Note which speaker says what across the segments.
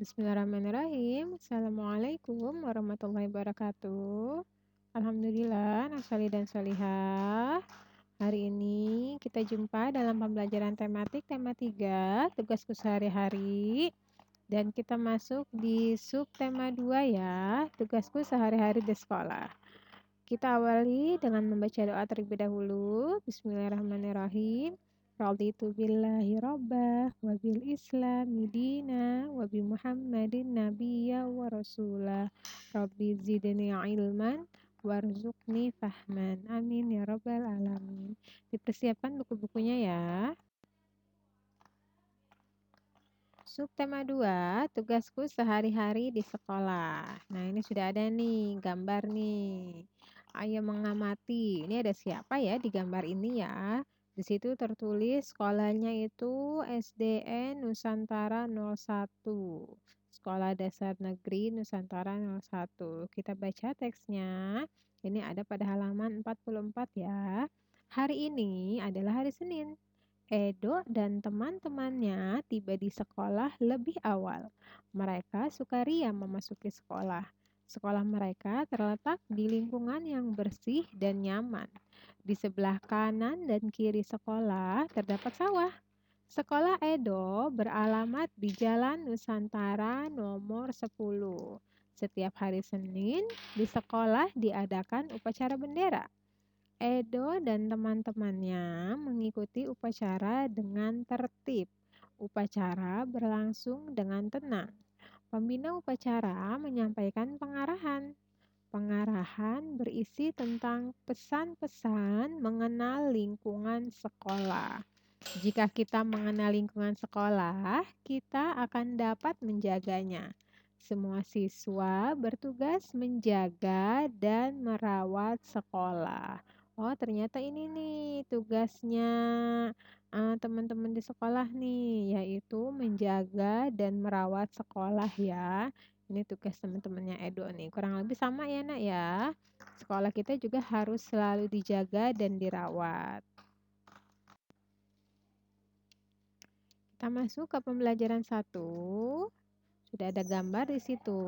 Speaker 1: Bismillahirrahmanirrahim. Assalamualaikum warahmatullahi wabarakatuh. Alhamdulillah, anak solih dan solihah. Hari ini kita jumpa dalam pembelajaran tematik tema 3, tugasku sehari-hari. Dan kita masuk di subtema 2 ya, tugasku sehari-hari di sekolah. Kita awali dengan membaca doa terlebih dahulu. Bismillahirrahmanirrahim. Raditu billahi rabbah wa bil islami dina wa bi muhammadin nabiyya wa rasulah. Rabbi zidni ilman warzuqni fahman. Amin ya rabbal alamin. Dipersiapkan buku-bukunya ya. Subtema 2, tugasku sehari-hari di sekolah. Nah, ini sudah ada nih gambar nih. Ayo mengamati. Ini ada siapa ya di gambar ini ya? Di situ tertulis sekolahnya itu SDN Nusantara 01. Sekolah Dasar Negeri Nusantara 01. Kita baca teksnya. Ini ada pada halaman 44 ya. Hari ini adalah hari Senin. Edo dan teman-temannya tiba di sekolah lebih awal. Mereka sukaria memasuki sekolah. Sekolah mereka terletak di lingkungan yang bersih dan nyaman. Di sebelah kanan dan kiri sekolah terdapat sawah. Sekolah Edo beralamat di Jalan Nusantara nomor 10. Setiap hari Senin di sekolah diadakan upacara bendera. Edo dan teman-temannya mengikuti upacara dengan tertib. Upacara berlangsung dengan tenang. Pembina upacara menyampaikan pengarahan. Pengarahan berisi tentang pesan-pesan mengenal lingkungan sekolah. Jika kita mengenal lingkungan sekolah, kita akan dapat menjaganya. Semua siswa bertugas menjaga dan merawat sekolah. Oh, ternyata ini nih tugasnya teman-teman di sekolah nih, yaitu menjaga dan merawat sekolah ya. Ini tugas teman-temannya Edo nih. Kurang lebih sama ya, Nak ya. Sekolah kita juga harus selalu dijaga dan dirawat. Kita masuk ke pembelajaran 1. Sudah ada gambar di situ.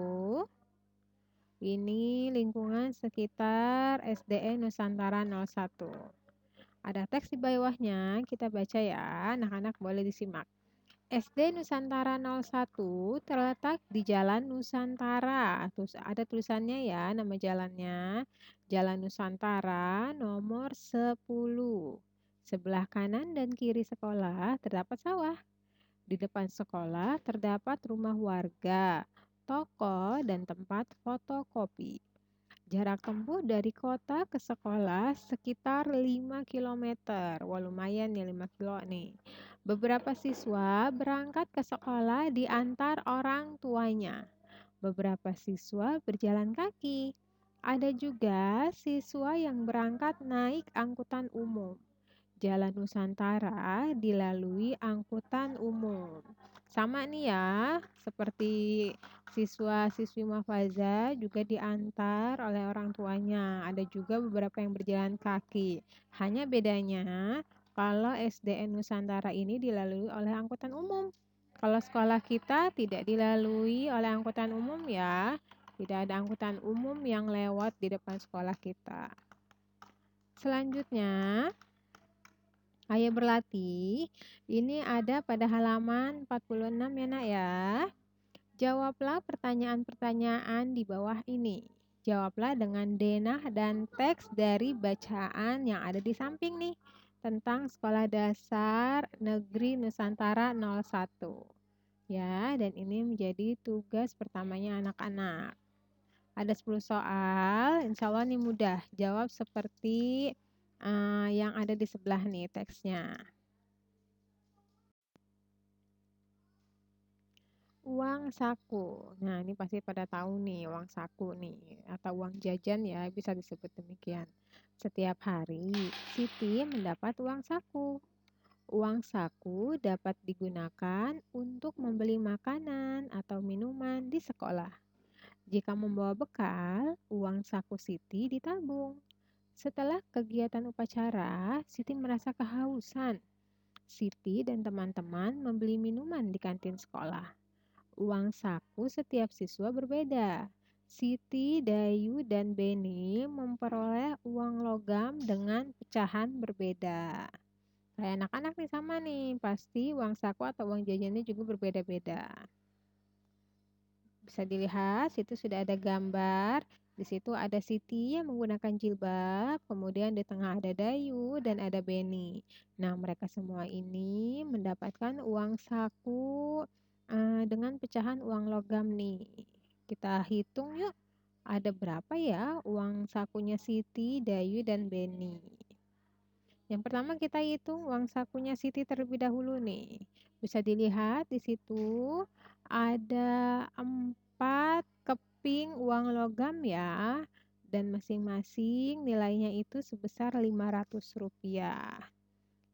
Speaker 1: Ini lingkungan sekitar SDN Nusantara 01. Ada teks di bawahnya, kita baca ya, anak-anak boleh disimak. SD Nusantara 01 terletak di Jalan Nusantara. Terus ada tulisannya ya, nama jalannya. Jalan Nusantara nomor 10. Sebelah kanan dan kiri sekolah terdapat sawah. Di depan sekolah terdapat rumah warga, toko, dan tempat fotokopi. Jarak tempuh dari kota ke sekolah sekitar 5 kilometer. Wah, lumayan ya 5 kilo nih. Beberapa siswa berangkat ke sekolah diantar orang tuanya. Beberapa siswa berjalan kaki. Ada juga siswa yang berangkat naik angkutan umum. Jalan Nusantara dilalui angkutan umum. Sama nih ya, seperti siswa-siswi Mafaza juga diantar oleh orang tuanya. Ada juga beberapa yang berjalan kaki. Hanya bedanya kalau SDN Nusantara ini dilalui oleh angkutan umum. Kalau sekolah kita tidak dilalui oleh angkutan umum ya. Tidak ada angkutan umum yang lewat di depan sekolah kita. Selanjutnya, ayo berlatih. Ini ada pada halaman 46 ya, Nak ya. Jawablah pertanyaan-pertanyaan di bawah ini. Jawablah dengan denah dan teks dari bacaan yang ada di samping nih tentang Sekolah Dasar Negeri Nusantara 01. Ya, dan ini menjadi tugas pertamanya anak-anak. Ada 10 soal, insya Allah ini mudah. Jawab seperti yang ada di sebelah nih teksnya. Uang saku. Nah, ini pasti pada tahu nih uang saku nih atau uang jajan ya bisa disebut demikian. Setiap hari Siti mendapat uang saku. Uang saku dapat digunakan untuk membeli makanan atau minuman di sekolah. Jika membawa bekal, uang saku Siti ditabung. Setelah kegiatan upacara, Siti merasa kehausan. Siti dan teman-teman membeli minuman di kantin sekolah. Uang saku setiap siswa berbeda. Siti, Dayu, dan Beni memperoleh uang logam dengan pecahan berbeda. Kayak anak-anak nih sama nih, pasti uang saku atau uang jajannya juga berbeda-beda. Bisa dilihat, situ sudah ada gambar. Di situ ada Siti yang menggunakan jilbab, kemudian di tengah ada Dayu dan ada Beni. Nah, mereka semua ini mendapatkan uang saku dengan pecahan uang logam nih. Kita hitung yuk, ada berapa ya uang sakunya Siti, Dayu, dan Beni. Yang pertama kita hitung uang sakunya Siti terlebih dahulu nih. Bisa dilihat di situ ada 4 keping uang logam ya. Dan masing-masing nilainya itu sebesar Rp500.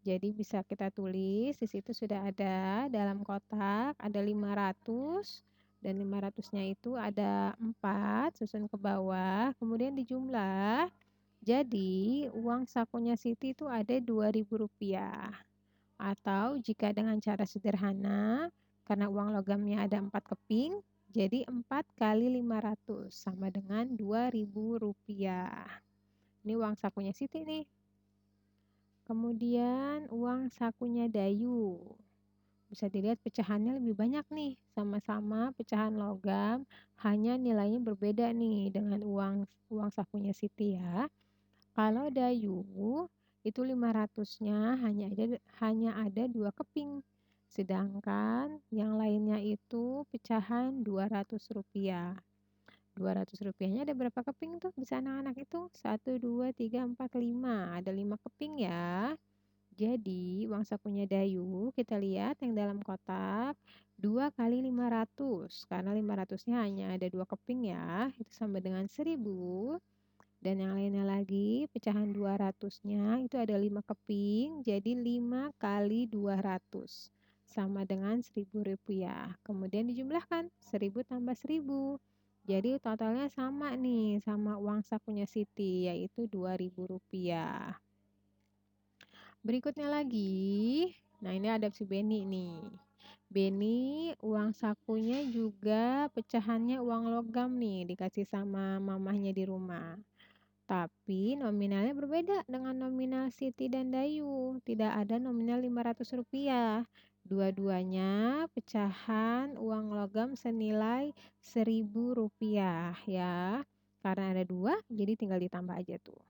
Speaker 1: Jadi bisa kita tulis di situ sudah ada dalam kotak ada 500 dan 500-nya itu ada 4 susun ke bawah, kemudian dijumlah. Jadi, uang sakunya Siti itu ada Rp2.000. Atau jika dengan cara sederhana, karena uang logamnya ada 4 keping, jadi 4 kali 500 sama dengan Rp2.000. Ini uang sakunya Siti nih. Kemudian uang sakunya Dayu. Bisa dilihat pecahannya lebih banyak nih, sama-sama pecahan logam, hanya nilainya berbeda nih dengan uang sakunya Siti ya. Kalau Dayu itu 500-nya hanya ada 2 keping. Sedangkan yang lainnya itu pecahan Rp200. Rp200-nya ada berapa keping tuh? Bisa anak-anak itu? 1, 2, 3, 4, 5. Ada 5 keping ya. Jadi uang sakunya Dayu kita lihat yang dalam kotak 2 kali 500. Karena 500-nya hanya ada 2 keping ya. Itu sama dengan 1.000. Dan yang lainnya lagi, pecahan 200-nya itu ada 5 keping, jadi 5 kali 200 sama dengan Rp1.000. Kemudian dijumlahkan, 1.000 tambah 1.000. Jadi totalnya sama nih, sama uang sakunya Siti, yaitu Rp2.000. Berikutnya lagi, nah ini ada si Beni nih. Beni uang sakunya juga pecahannya uang logam nih, dikasih sama mamahnya di rumah. Tapi nominalnya berbeda dengan nominal Siti dan Dayu. Tidak ada nominal Rp500. Dua-duanya pecahan uang logam senilai Rp1.000 ya. Karena ada 2, jadi tinggal ditambah aja tuh.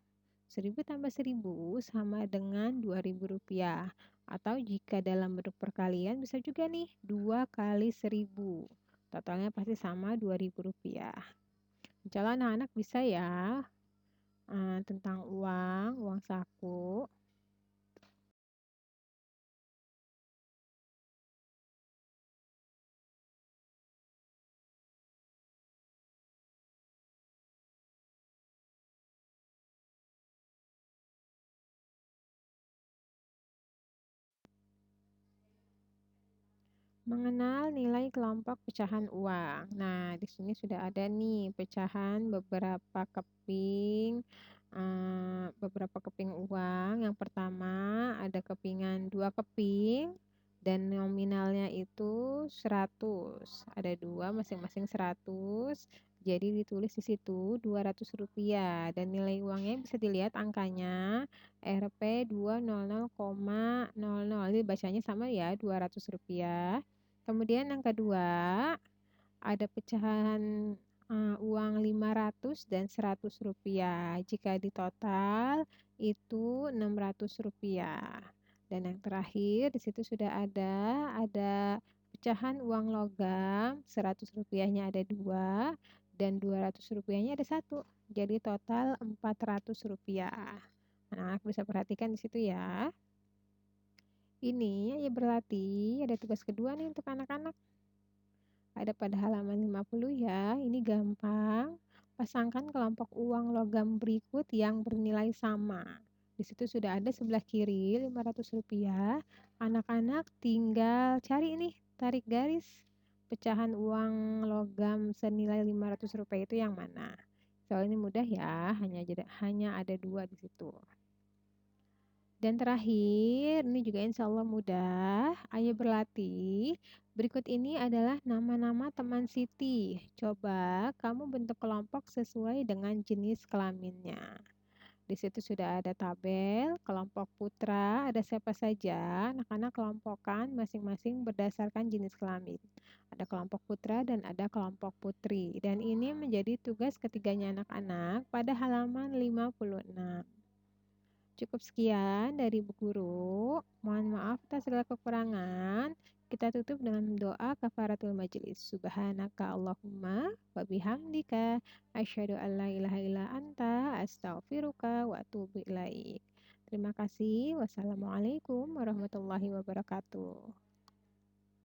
Speaker 1: 1.000 tambah 1.000 sama dengan Rp2.000. Atau jika dalam bentuk perkalian bisa juga nih 2 kali 1.000. Totalnya pasti sama Rp2.000. Insya Allah anak-anak bisa ya tentang uang saku. Mengenal nilai kelompok pecahan uang. Nah, di sini sudah ada nih pecahan beberapa keping uang. Yang pertama ada kepingan 2 keping dan nominalnya itu 100. Ada 2 masing-masing 100. Jadi ditulis di situ Rp200 dan nilai uangnya bisa dilihat angkanya Rp200,00. Jadi bacanya sama ya Rp200. Kemudian yang kedua, ada pecahan uang Rp500 dan Rp100. Jika ditotal itu Rp600. Dan yang terakhir di situ sudah ada pecahan uang logam, Rp100-nya ada 2 dan Rp200-nya ada 1. Jadi total Rp400. Anak-anak bisa perhatikan di situ ya. Ini ya berarti ada tugas kedua nih untuk anak-anak. Ada pada halaman 50 ya. Ini gampang. Pasangkan kelompok uang logam berikut yang bernilai sama. Di situ sudah ada sebelah kiri Rp500. Anak-anak tinggal cari nih, tarik garis. Pecahan uang logam senilai Rp500 itu yang mana? Soal ini mudah ya, hanya ada 2 di situ. Dan terakhir, ini juga insya Allah mudah. Ayo berlatih. Berikut ini adalah nama-nama teman Siti. Coba kamu bentuk kelompok sesuai dengan jenis kelaminnya. Di situ sudah ada tabel, kelompok putra, ada siapa saja. Anak-anak kelompokkan masing-masing berdasarkan jenis kelamin. Ada kelompok putra dan ada kelompok putri. Dan ini menjadi tugas ketiganya anak-anak pada halaman 56. Cukup sekian dari Bu Guru. Mohon maaf atas segala kekurangan. Kita tutup dengan doa kafaratul majelis. Subhanaka Allahumma wa bihamdika asyhadu an la ilaha illa anta astaghfiruka wa atubu ilaik. Terima kasih. Wassalamualaikum warahmatullahi wabarakatuh.